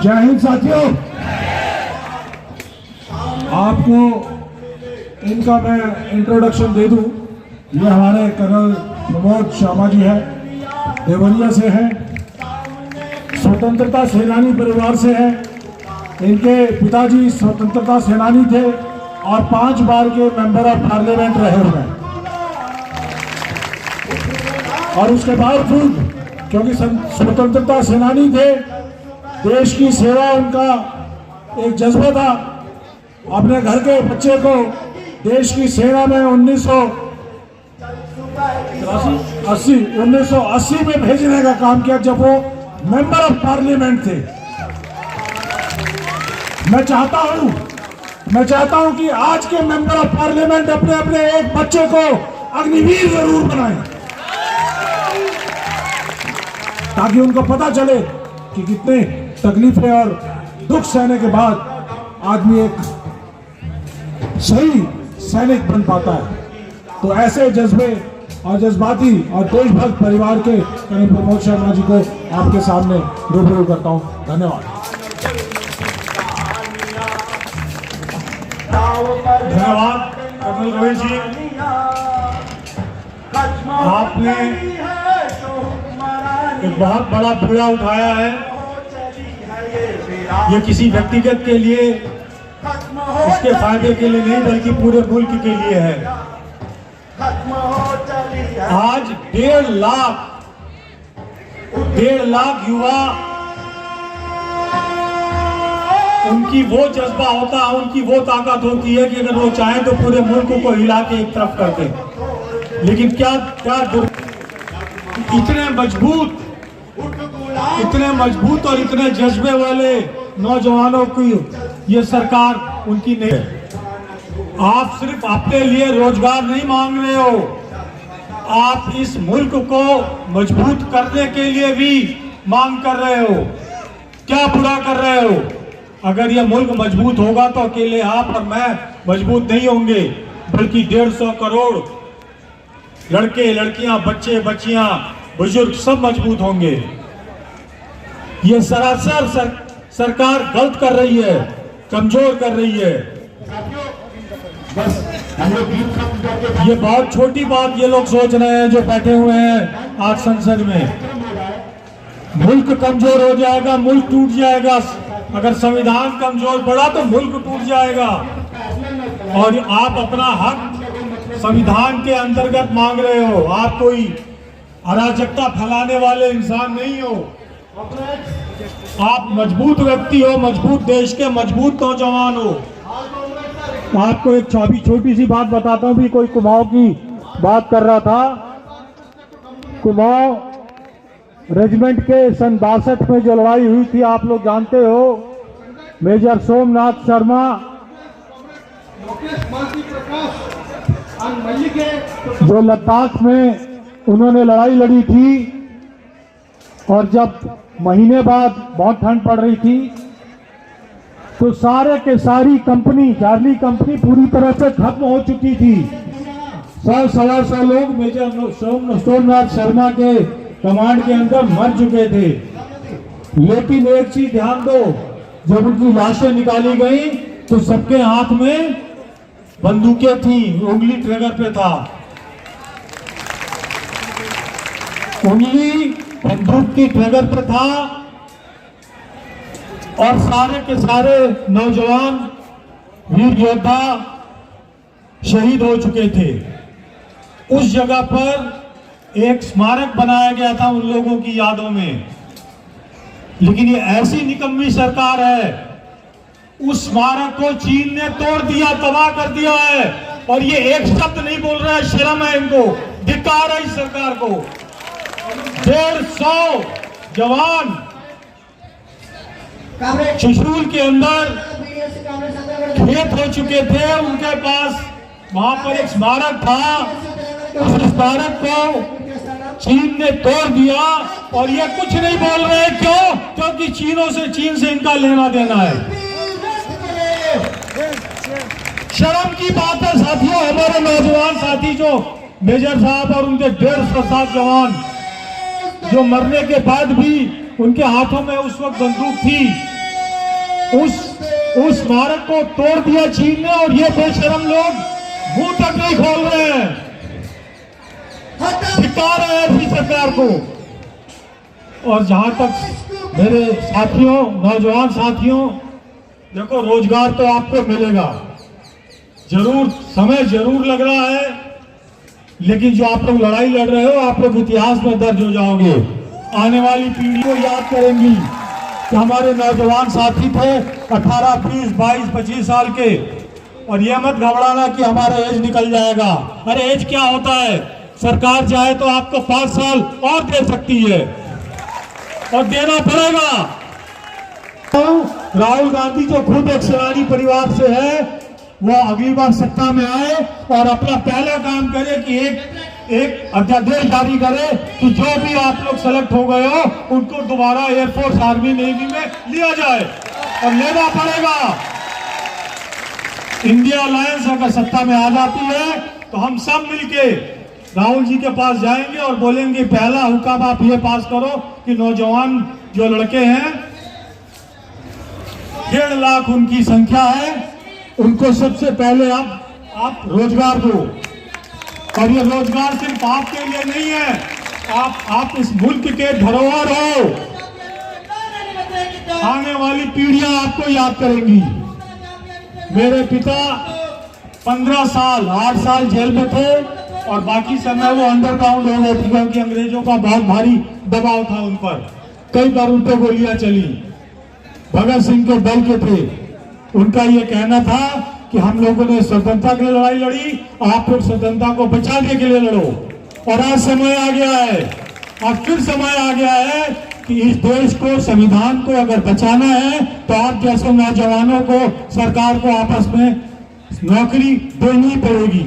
जय हिंद साथियों। आपको इनका मैं इंट्रोडक्शन दे दूं। ये हमारे कर्नल प्रमोद शर्मा जी हैं, देवरिया से हैं, स्वतंत्रता सेनानी परिवार से हैं। इनके पिताजी स्वतंत्रता सेनानी थे और 5 बार के मेंबर ऑफ पार्लियामेंट रहे हुए हैं। और उसके बावजूद क्योंकि स्वतंत्रता सेनानी थे, देश की सेवा उनका एक जज्बा था। अपने घर के बच्चे को देश की सेना में 1980 में भेजने का काम किया, जब वो मेंबर ऑफ पार्लियामेंट थे। मैं चाहता हूं कि आज के मेंबर ऑफ पार्लियामेंट अपने अपने एक बच्चे को अग्निवीर जरूर बनाएं, ताकि उनको पता चले कि कितने तकलीफें और दुख सहने के बाद आदमी एक सही सैनिक बन पाता है। तो ऐसे जज्बे और जज्बाती और देशभक्त परिवार के कर्नल प्रमोद शर्मा जी को आपके सामने रूबरू करता हूं। धन्यवाद। धन्यवाद कर्नल रमेश जी। आपने एक बहुत बड़ा बीड़ा उठाया है। ये किसी व्यक्तिगत के लिए, उसके फायदे के लिए नहीं, बल्कि पूरे मुल्क के लिए है। आज 1.5 लाख युवा, उनकी वो जज्बा होता है, उनकी वो ताकत होती है कि अगर वो चाहें तो पूरे मुल्क को हिला के एक तरफ कर दें। लेकिन क्या इतने मजबूत और इतने जज्बे वाले नौजवानों की ये सरकार उनकी नहीं है। आप सिर्फ अपने लिए रोजगार नहीं मांग रहे हो, आप इस मुल्क को मजबूत करने के लिए भी मांग कर रहे हो। क्या बुरा कर रहे हो? अगर यह मुल्क मजबूत होगा तो अकेले आप और मैं मजबूत नहीं होंगे, बल्कि 150 करोड़ लड़के लड़कियां, बच्चे बच्चियां, बुजुर्ग सब मजबूत होंगे। ये सरासर सरकार गलत कर रही है, कमजोर कर रही है। ये बहुत छोटी बात ये लोग सोच रहे हैं जो बैठे हुए हैं आज संसद में। मुल्क कमजोर हो जाएगा, मुल्क टूट जाएगा। अगर संविधान कमजोर पड़ा तो मुल्क टूट जाएगा। और आप अपना हक संविधान के अंतर्गत मांग रहे हो। आप कोई अराजकता फैलाने वाले इंसान नहीं हो। आप मजबूत व्यक्ति हो, मजबूत देश के मजबूत नौजवान हो। आपको एक छोटी सी बात बताता हूँ भी। कोई कुमाऊं की बात कर रहा था। कुमाऊं रेजिमेंट के सन 62 में जो लड़ाई हुई थी, आप लोग जानते हो। मेजर सोमनाथ शर्मा जो लद्दाख में उन्होंने लड़ाई लड़ी थी, और जब महीने बाद बहुत ठंड पड़ रही थी तो सारे के सारी कंपनी, चार्ली कंपनी पूरी तरह से खत्म हो चुकी थी। 100-125 लोग मेजर सोमनाथ शर्मा के कमांड के अंदर मर चुके थे। लेकिन एक चीज ध्यान दो, जब उनकी लाशें निकाली गई तो सबके हाथ में बंदूकें थी, उंगली ट्रिगर पे था। उंगली बंदूक की ट्रिगर पे था। और सारे के सारे नौजवान वीर योद्धा शहीद हो चुके थे। उस जगह पर एक स्मारक बनाया गया था उन लोगों की यादों में। लेकिन ये ऐसी निकम्मी सरकार है, उस स्मारक को चीन ने तोड़ दिया, तबाह कर दिया है। और ये एक शब्द नहीं बोल रहा है। शर्म है इनको, धिक्कार है इस सरकार को। 150 जवान चुशूल के अंदर खेत हो चुके थे। उनके पास वहां पर एक स्मारक था। उस स्मारक को चीन ने तोड़ दिया और ये कुछ नहीं बोल रहे। क्यों? क्योंकि चीन से इनका लेना देना है। शर्म की बात है साथियों। हमारे नौजवान साथी जो मेजर साहब और उनके 150 जवान जो मरने के बाद भी उनके हाथों में उस वक्त बंदूक थी, उस स्मारक को तोड़ दिया चीन ने और ये बेशरम लोग मुंह तक नहीं खोल रहे हैं, धिक्कार है ऐसी सरकार को। और जहां तक मेरे साथियों, नौजवान साथियों, देखो रोजगार तो आपको मिलेगा जरूर, समय जरूर लग रहा है, लेकिन जो आप लोग लड़ाई लड़ रहे हो आप लोग इतिहास में दर्ज हो जाओगे। आने वाली पीढ़ी को याद करेंगी कि हमारे नौजवान साथी थे 18, 20, 22, 25 साल के, और ये मत घबराना कि हमारा एज निकल जाएगा। अरे एज क्या होता है, सरकार चाहे तो आपको 5 साल और दे सकती है और देना पड़ेगा। राहुल गांधी जो खुद एक सेनानी परिवार से है, वो अगली बार सत्ता में आए और अपना पहला काम करे कि एक अध्यादेश जारी करे कि जो भी आप लोग सेलेक्ट हो गए हो उनको दोबारा एयरफोर्स, आर्मी, नेवी में लिया जाए, और लेना पड़ेगा। इंडिया अलायंस अगर सत्ता में आ जाती है तो हम सब मिलके राहुल जी के पास जाएंगे और बोलेंगे पहला हुक्म आप ये पास करो कि नौजवान जो लड़के हैं 1.5 लाख उनकी संख्या है, उनको सबसे पहले आप रोजगार दो। और ये रोजगार सिर्फ आपके लिए नहीं है, आप इस मुल्क के धरोहर हो, आने वाली पीढ़ियां आपको याद करेंगी। मेरे पिता 15 साल 8 साल जेल में थे और बाकी समय वो अंडरग्राउंड हो गए थे क्योंकि अंग्रेजों का बहुत भारी दबाव था उन पर। कई बार उन पर गोलियां चली। भगत सिंह के दल के थे, उनका ये कहना था कि हम लोगों ने स्वतंत्रता के लिए लड़ाई लड़ी, आप लोग स्वतंत्रता को बचाने के लिए लड़ो। और आज समय आ गया है, आज फिर समय आ गया है कि इस देश को, संविधान को अगर बचाना है तो आप जैसे नौजवानों को, सरकार को आपस में नौकरी देनी पड़ेगी।